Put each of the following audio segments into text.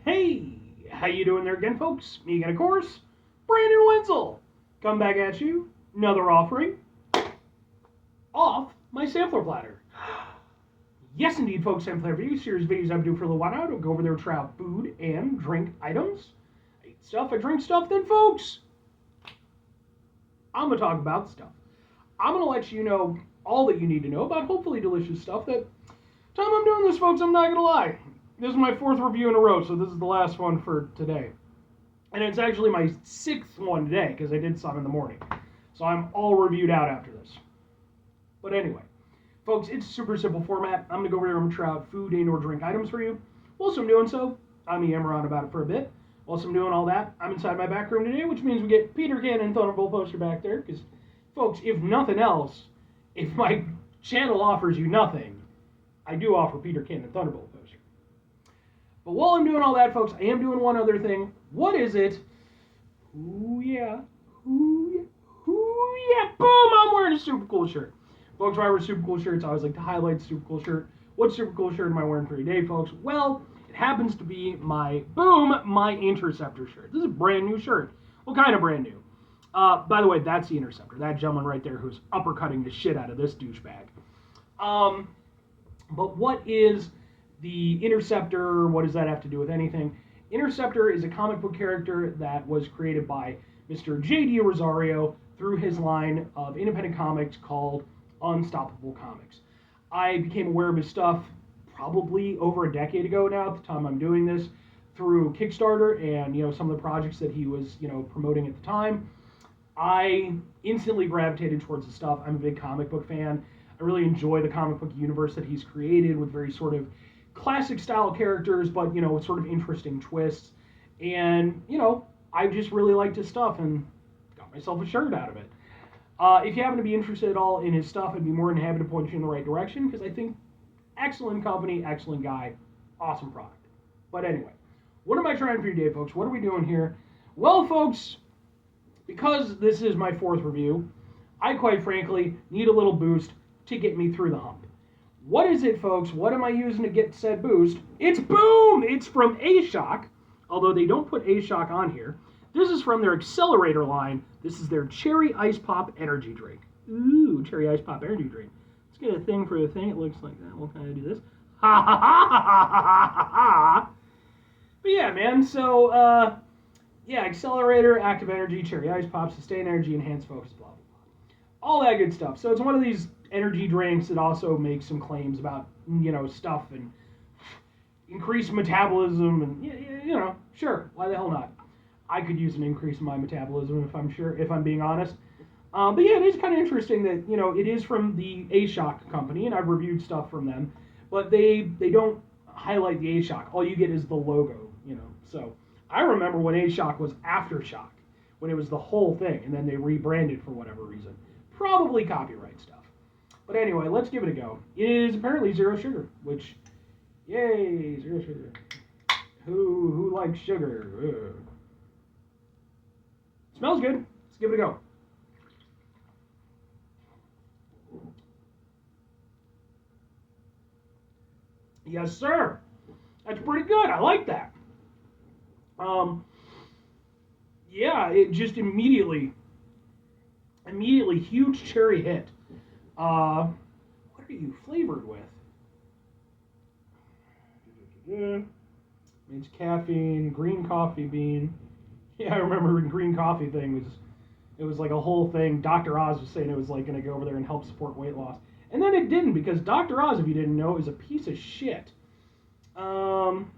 Hey, how you doing there again, folks? Me again, of course, Brandon Wenzel. Come back at you, another offering off my sampler platter. Yes, indeed, folks, sampler review series videos I do for a little while now. I'll go over there, try out food and drink items. I eat stuff, I drink stuff, then, folks, I'm gonna talk about stuff. I'm gonna let you know all that you need to know about hopefully delicious stuff. That time I'm doing this, folks, I'm not gonna lie. This is my fourth review in a row, so this is the last one for today. And it's actually my sixth one today, because I did some in the morning. So I'm all reviewed out after this. But anyway, folks, it's a super simple format. I'm going to go over here and try out food and or drink items for you. Whilst I'm doing so, I'm yammer on about it for a bit. Whilst I'm doing all that, I'm inside my back room today, which means we get Peter Cannon Thunderbolt poster back there. Because, folks, if nothing else, if my channel offers you nothing, I do offer Peter Cannon Thunderbolt poster. But while I'm doing all that, folks, I am doing one other thing. What is it? Ooh, yeah. Ooh, yeah. Ooh, yeah. Boom! I'm wearing a super cool shirt. Folks, when I wear super cool shirts, I always like to highlight the super cool shirt. What super cool shirt am I wearing for today, folks? Well, it happens to be my Interceptor shirt. This is a brand new shirt. What kind of brand new? By the way, that's the Interceptor. That gentleman right there who's uppercutting the shit out of this douchebag. But what is the Interceptor? What does that have to do with anything? Interceptor is a comic book character that was created by Mr. J.D. Rosario through his line of independent comics called Unstoppable Comics. I became aware of his stuff probably over a decade ago now at the time I'm doing this through Kickstarter and some of the projects that he was promoting at the time. I instantly gravitated towards the stuff. I'm a big comic book fan. I really enjoy the comic book universe that he's created with very sort of classic style characters, but with sort of interesting twists. And I just really liked his stuff and got myself a shirt out of it. If you happen to be interested at all in his stuff, I'd be more than happy to point you in the right direction because I think excellent company, excellent guy, awesome product. But anyway, what am I trying for you today, folks? What are we doing here? Well, folks, because this is my fourth review, I quite frankly need a little boost to get me through the hump. What is it, folks? What am I using to get said boost? It's boom! It's from SHOC, although they don't put SHOC on here. This is from their Accelerator line. This is their Cherry Ice Pop Energy Drink. Ooh, Cherry Ice Pop Energy Drink. Let's get a thing for the thing. It looks like that. We'll kind of do this. Ha ha ha ha ha ha ha ha! But yeah, man, so, yeah, Accelerator, Active Energy, Cherry Ice Pop, Sustain Energy, Enhanced Focus, blah, blah, blah. All that good stuff. So it's one of these energy drinks that also makes some claims about, stuff and increased metabolism and, sure, why the hell not? I could use an increase in my metabolism if I'm being honest. But yeah, it is kind of interesting that, it is from the SHOC company, and I've reviewed stuff from them, but they don't highlight the SHOC. All you get is the logo, So I remember when SHOC was Aftershock, when it was the whole thing, and then they rebranded for whatever reason. Probably copyright stuff. But anyway, let's give it a go. It is apparently zero sugar, which, yay, zero sugar. Who likes sugar? Ugh. Smells good. Let's give it a go. Yes, sir. That's pretty good. I like that. Yeah, it just immediately huge cherry hit. What are you flavored with? It's caffeine, green coffee bean. Yeah, I remember when green coffee thing was like a whole thing. Dr. Oz was saying it was like going to go over there and help support weight loss. And then it didn't because Dr. Oz, if you didn't know, is a piece of shit. Green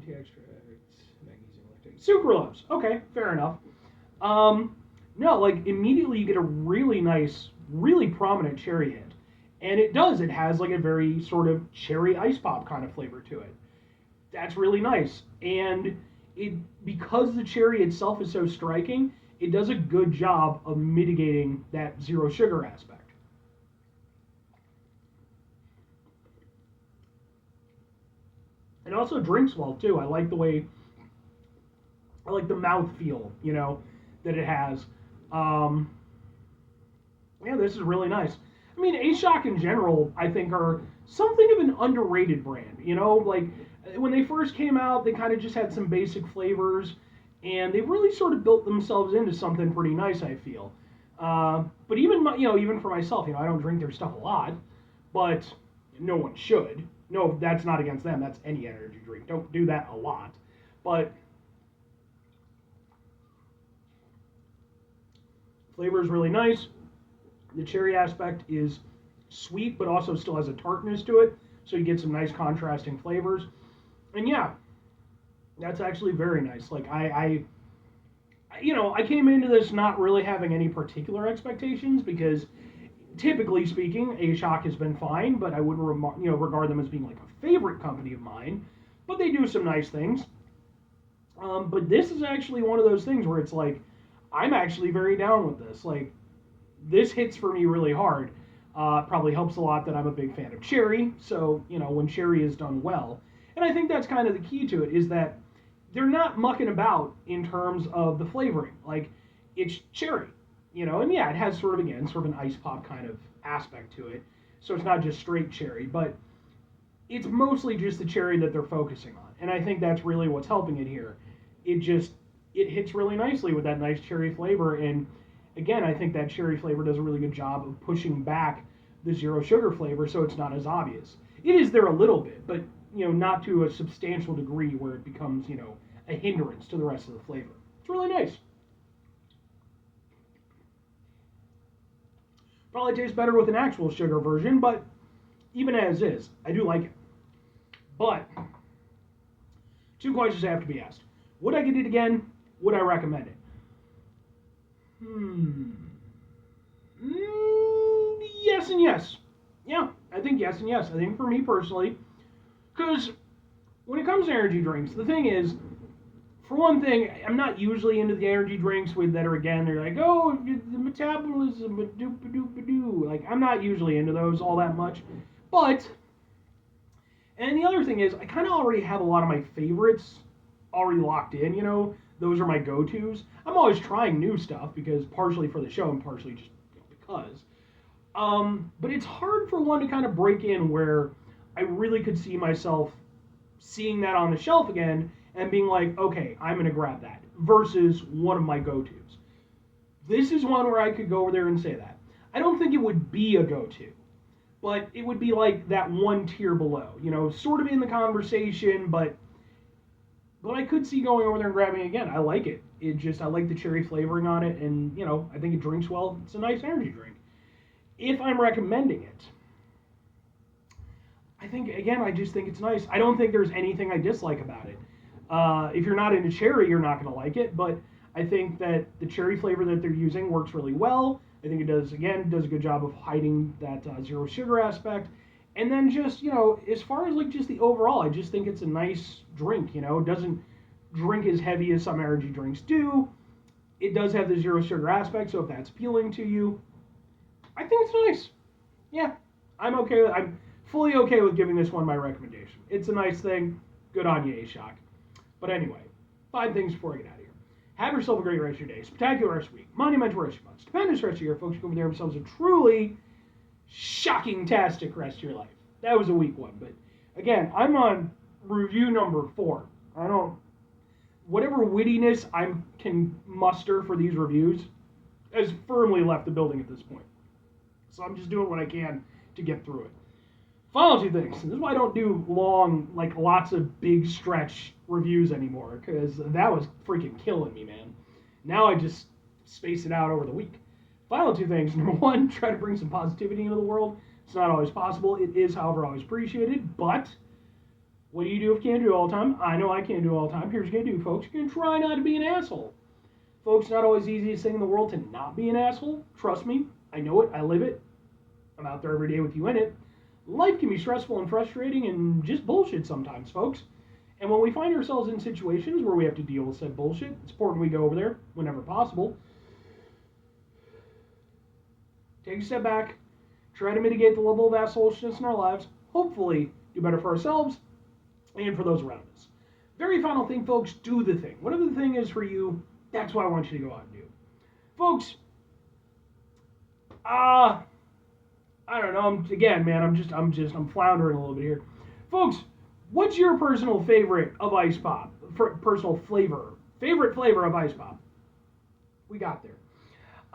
tea extract, magnesium lactate, sucralose. Okay, fair enough. No, like immediately you get a really nice, really prominent cherry hit. And it does. It has like a very sort of cherry ice pop kind of flavor to it. That's really nice. And because the cherry itself is so striking, it does a good job of mitigating that zero sugar aspect. It also drinks well too. I like the mouth feel, that it has. Yeah, this is really nice. I mean, SHOC in general, I think, are something of an underrated brand. when they first came out, they kind of just had some basic flavors, and they've really sort of built themselves into something pretty nice, I feel. But even even for myself, I don't drink their stuff a lot, but no one should. No, that's not against them. That's any energy drink. Don't do that a lot. But flavor is really nice. The cherry aspect is sweet, but also still has a tartness to it, so you get some nice contrasting flavors. And yeah, that's actually very nice. Like I came into this not really having any particular expectations because, typically speaking, SHOC has been fine, but I wouldn't regard them as being like a favorite company of mine. But they do some nice things. But this is actually one of those things where it's like, I'm actually very down with this. Like, this hits for me really hard. Probably helps a lot that I'm a big fan of cherry. So, when cherry is done well. And I think that's kind of the key to it, is that they're not mucking about in terms of the flavoring. Like, it's cherry, and yeah, it has sort of an ice pop kind of aspect to it. So it's not just straight cherry, but it's mostly just the cherry that they're focusing on. And I think that's really what's helping it here. It hits really nicely with that nice cherry flavor. And again, I think that cherry flavor does a really good job of pushing back the zero sugar flavor so it's not as obvious. It is there a little bit, but not to a substantial degree where it becomes, a hindrance to the rest of the flavor. It's really nice. Probably tastes better with an actual sugar version, but even as is, I do like it. But 2 questions have to be asked. Would I get it again? Would I recommend it? Yes and yes. Yeah, I think yes and yes. I think for me personally, because when it comes to energy drinks, the thing is, for one thing, I'm not usually into the energy drinks that are, again, they're like, oh, the metabolism, doop-a-doop-a-doo. Like, I'm not usually into those all that much. But, and the other thing is, I kind of already have a lot of my favorites already locked in, those are my go-tos. I'm always trying new stuff, because partially for the show and partially just because. But it's hard for one to kind of break in where I really could see myself seeing that on the shelf again and being like, okay, I'm going to grab that, versus one of my go-tos. This is one where I could go over there and say that. I don't think it would be a go-to, but it would be like that one tier below, sort of in the conversation, but I could see going over there and grabbing it again. I like it. I like the cherry flavoring on it, and, I think it drinks well. It's a nice energy drink. If I'm recommending it, I just think it's nice. I don't think there's anything I dislike about it. If you're not into cherry, you're not going to like it, but I think that the cherry flavor that they're using works really well. I think it does a good job of hiding that zero sugar aspect. And then just, as far as like just the overall, I just think it's a nice drink, It doesn't drink as heavy as some energy drinks do. It does have the zero sugar aspect, so if that's appealing to you, I think it's nice. Yeah, I'm fully okay with giving this one my recommendation. It's a nice thing. Good on you, SHOC. But anyway, 5 things before I get out of here. Have yourself a great rest of your day. Spectacular rest of your week. Monumental rest of your month. Stupendous rest of your year. Folks, go over there themselves a truly shocking-tastic rest of your life. That was a weak one, but again, I'm on review number 4. Whatever wittiness I can muster for these reviews has firmly left the building at this point. So I'm just doing what I can to get through it. Final 2 things. This is why I don't do long, like lots of big stretch reviews anymore, because that was freaking killing me, man. Now I just space it out over the week. Final 2 things. Number 1, try to bring some positivity into the world. It's not always possible. It is, however, always appreciated. But what do you do if you can't do it all the time? I know I can't do it all the time. Here's what you're going to do, folks. You're going to try not to be an asshole. Folks, it's not always the easiest thing in the world to not be an asshole. Trust me. I know it. I live it. I'm out there every day with you in it. Life can be stressful and frustrating and just bullshit sometimes, folks. And when we find ourselves in situations where we have to deal with said bullshit, it's important we go over there whenever possible. Take a step back. Try to mitigate the level of assholishness in our lives. Hopefully, do better for ourselves and for those around us. Very final thing, folks, do the thing. Whatever the thing is for you, that's what I want you to go out and do. Folks, I don't know. I'm floundering a little bit here. Folks, What's your personal favorite of Ice Pop? Personal flavor. Favorite flavor of Ice Pop? We got there.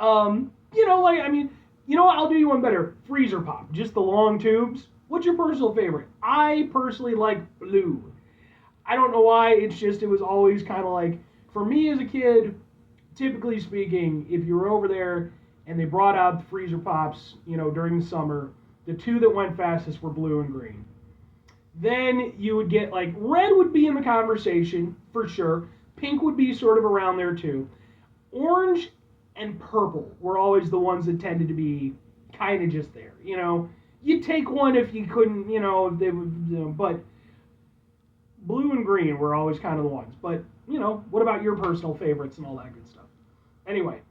You know what? I'll do you one better. Freezer Pop. Just the long tubes. What's your personal favorite? I personally like blue. I don't know why. It's just, it was always kind of like, for me as a kid, typically speaking, if you were over there and they brought out the freezer pops, during the summer, the two that went fastest were blue and green. Then you would get like red would be in the conversation for sure. Pink would be sort of around there too. Orange and purple were always the ones that tended to be kind of just there. You'd take one if you couldn't, if they would, but blue and green were always kind of the ones. But, what about your personal favorites and all that good stuff? Anyway,